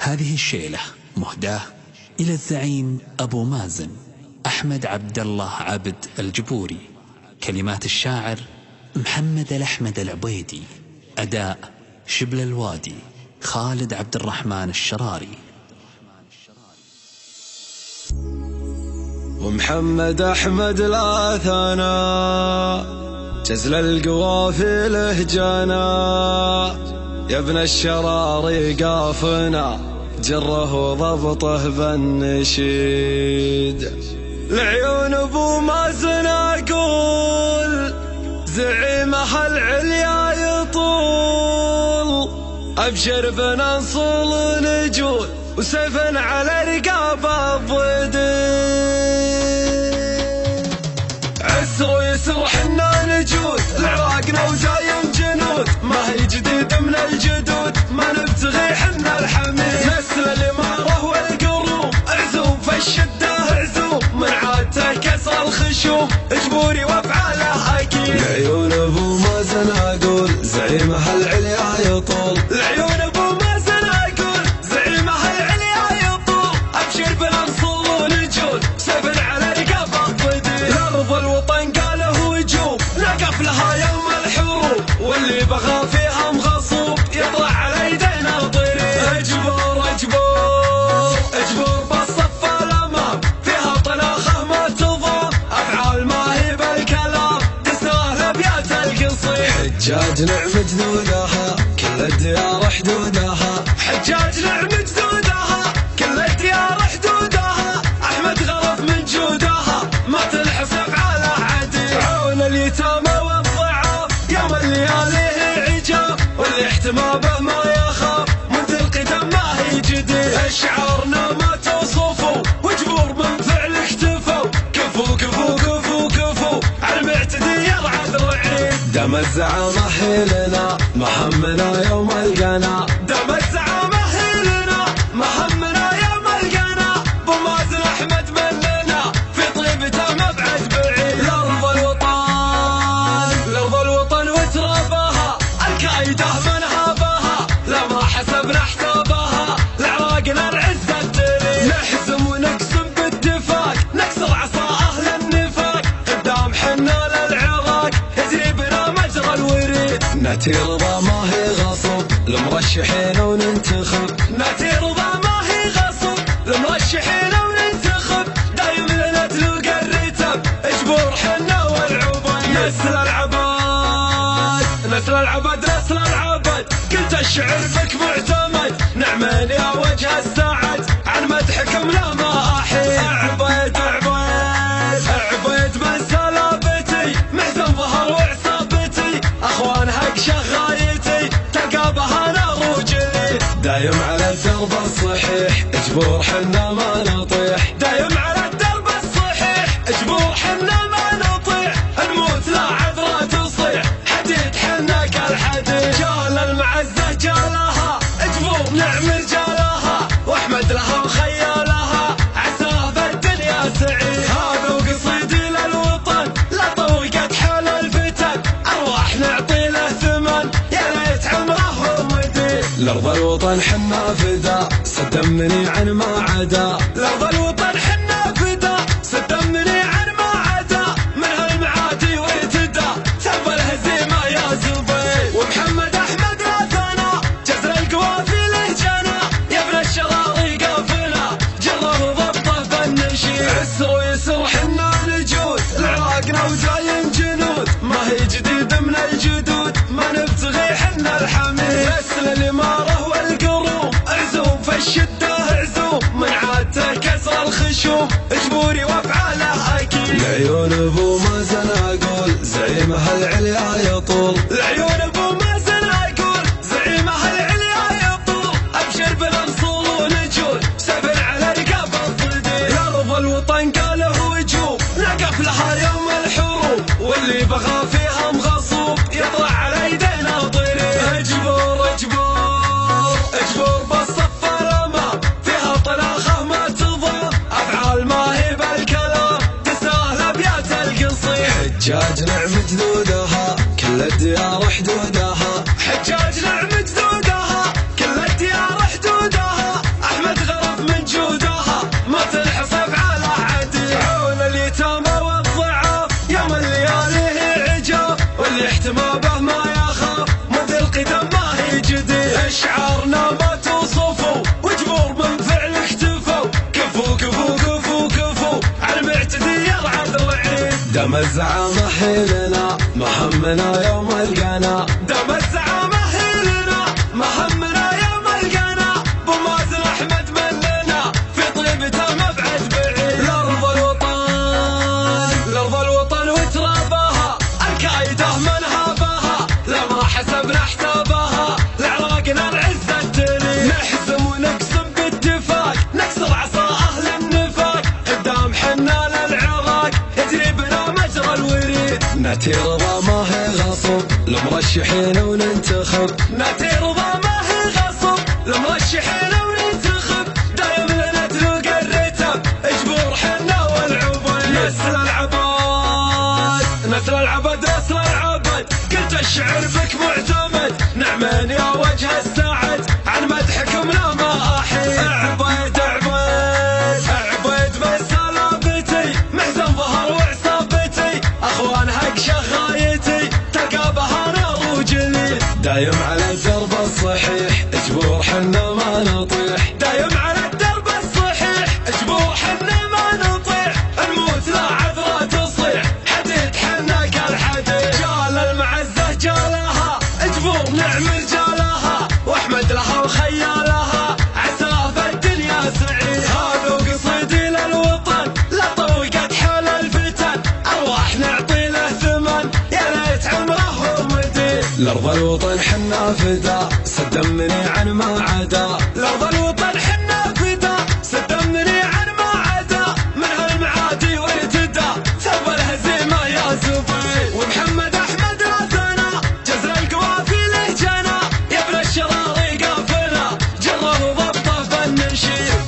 هذه الشيلة مهداة إلى الزعيم أبو مازن أحمد عبد الله عبد الجبوري. كلمات الشاعر محمد الأحمد العبيدي. أداء شبل الوادي خالد عبد الرحمن الشراري. ومحمد أحمد الآثانا جزل القوافي لهجانا، يا ابن الشراري قافنا جره ضبطه بالنشيد. لعيون ابو مازن اقول زعيمها العليا يطول، ابشر بنصل نجول وسيف على رقاب الضدين. عسر ويسر حنا نجود لعراقنا وزايم جنود، ما هي جديد من الجدود ما نبتغي حنا الحميد. نسل الاماره والقروم عزوم في الشده عزوم، من عادته كسر الخشوم اجبوري وافعاله اكيد. لعيون ابو مازن اقول زعيمها العليا يطول، لعيون ابو مازن اقول زعيمها العليا يطول، ابشر بالانصول ونجول سيف على رقاب الضدين. لارض الوطن قاله وجوب نقف لها يوم الحروب، واللي بغى فيها مغصوب يطلع على يدينا ضريب. اجبر اجبر اجبر بالصف الامام، فيها طلاخه ما تضام، افعال ما هي بالكلام تسرى الابيات القصير. حجاج نعم جدودها كل الديار حدودها، حجاج نعم جدودها كل الديار حدودها، احمد غرف من جودها ما تنحسب على عديد. عون اليتامى والضعاف يوم الليالي عجاب، واللي احتمى به ما يخاف منذ القدم ما هي جديد. اشعارنا ما توصفوا وجبور من فعل احتفوا، كفو كفو كفو كفو على المعتدي يرعى الرعيد. دم الزعامة هي لنا ما همنا يوم القنا، دم الزعامة هي لنا ما همنا يوم القنا. ابو مازن احمد مننا في طيبته مبعد بعيد. لارض الوطن لارض الوطن وترابها الكايده من هابها، لا ما حسبنا حسابها لعراقنا العز الدري. نحزم ونقسم بالدفاق نكسر عصا اهل النفاق، قدام حنا للعراق يجري بنا مجرى الوريد. ناتي رضا ما هي غصب لمرشحين وننتخب، ناتي رضا ما هي غصب لمرشحين وننتخب، دايم لنا تلوق الرتب اجبر حنا والعبد. نسل العبد نسل العبد نسل العبد، قلت الشعر بك معتمد، نعمين يا وجه السعد عن مدحكم لا ما احيد. عبيد عبيد عبيد من سلابتي محزن ظهر وعصابتي، اخوان حق شغايتي تلقى بها نار وجليد. دايم على الدرب الصحيح اجبر حنا ما نطيح، دايم على الدرب الصحيح اجبر حنا ما نطيح، نموت لا عذرة تصيح حديد حنا كالحديد. جال المعزة جالها اجبر نعم رجالها، واحمد لها وخيالها عساه بالدنيا سعيد. هذا وقصيدي للوطن لا طوقت حال الفتن، ارواح نعطي له ثمن يا ليت عمره ومدين. لارض الوطن حنا فدا صدمني عن ما عدا، لارض الوطن حنا فدا صدمني عن ما عدا، من هالمعادي ويتدا سب الهزيمه يا زبيد. ومحمد احمد الاثانا جزر القوافي لهجانا، يا ابن الشراري قافنا جره ضبطه بالنشيد. عسر ويسر حنا نجود لعراقنا وزايم جنود، ما هي جديد من الجدود ما نبتغي حنا الحميد. نسل الاماره والقروم عزوم في الشده عزوم، من عادته كسر الخشوم اجبوري وافعاله اكيد. لعيون ابو مازن اقول زعيمها العليا يطول، لعيون ابو مازن اقول زعيمها العليا يطول، ابشر بالانصول ونجول سيف على رقاب الضدين. لارض الوطن قاله وجوب نقف لها يوم الحروب، واللي بغى فيها مغصوب يطلع على يدينا ضريب. اجبر اجبر اجبر بالصف الامام، فيها طلاخه ما تضام، افعال ما هي بالكلام تسرى الابيات القصير. حجاج نعم جدودها كل الديار حدودها، أشعارنا ما توصفوا وجبور من فعل اختفوا كفو كفو كفو كفو على المعتدي يرعى الوعيد دم الزعامة هيلنا ما همنا يوم القنا دم الزعامة هيلنا ما همنا يوم القنا ابو مازن احمد مننا في طيبته مبعد بعيد لارض الوطن وترابها الكايده من هابها لما حسبنا احسابها لعراقنا العزه التريد نحزم ونقسم باتفاق نكسر عصا اهل النفاق قدام حنا للعراق يجري بنا مجرى الوريد ناتي رضا ما هي غصب لمرشحين وننتخب ناتي رضا ما هي غصب لمرشحين وننتخب دايم لنا تلقى الرتب اجبر حنا والعبيد نسل العبد قلت الشعر بك معتمد نعمين يا وجه السعد عن مدحكم لا ما احيد عبيد بس سلامتي محزن ظهر وعصابتي اخوان حق شخايتي تلقى بها نار وجليد دايم على الدرب الصحيح اجبور حنا ما نطيح دايم على الدرب الصحيح اجبور حنا ما نطيح نموت لا عذرة تصيح حديد حنا كالحديد جال المعزة جالها اجبور نعم رجالها واحمد لها وخيالها عساه في الدنيا سعيد هذا قصيدي للوطن لا طوقت حال الفتن ارواح نعطي له ثمن يا ليت عمره ومديد لارض الوطن حنا فدا سدمني عن ما عدا لارض الوطن حنا فدا سدمني عن ما عدا من هالمعادي وارتدى ثوب الهزيمه يا زبيد ومحمد احمد راسنا جزر القوافي له جنا يا ابن الشراري قافنا جره وضبطه فن نشيد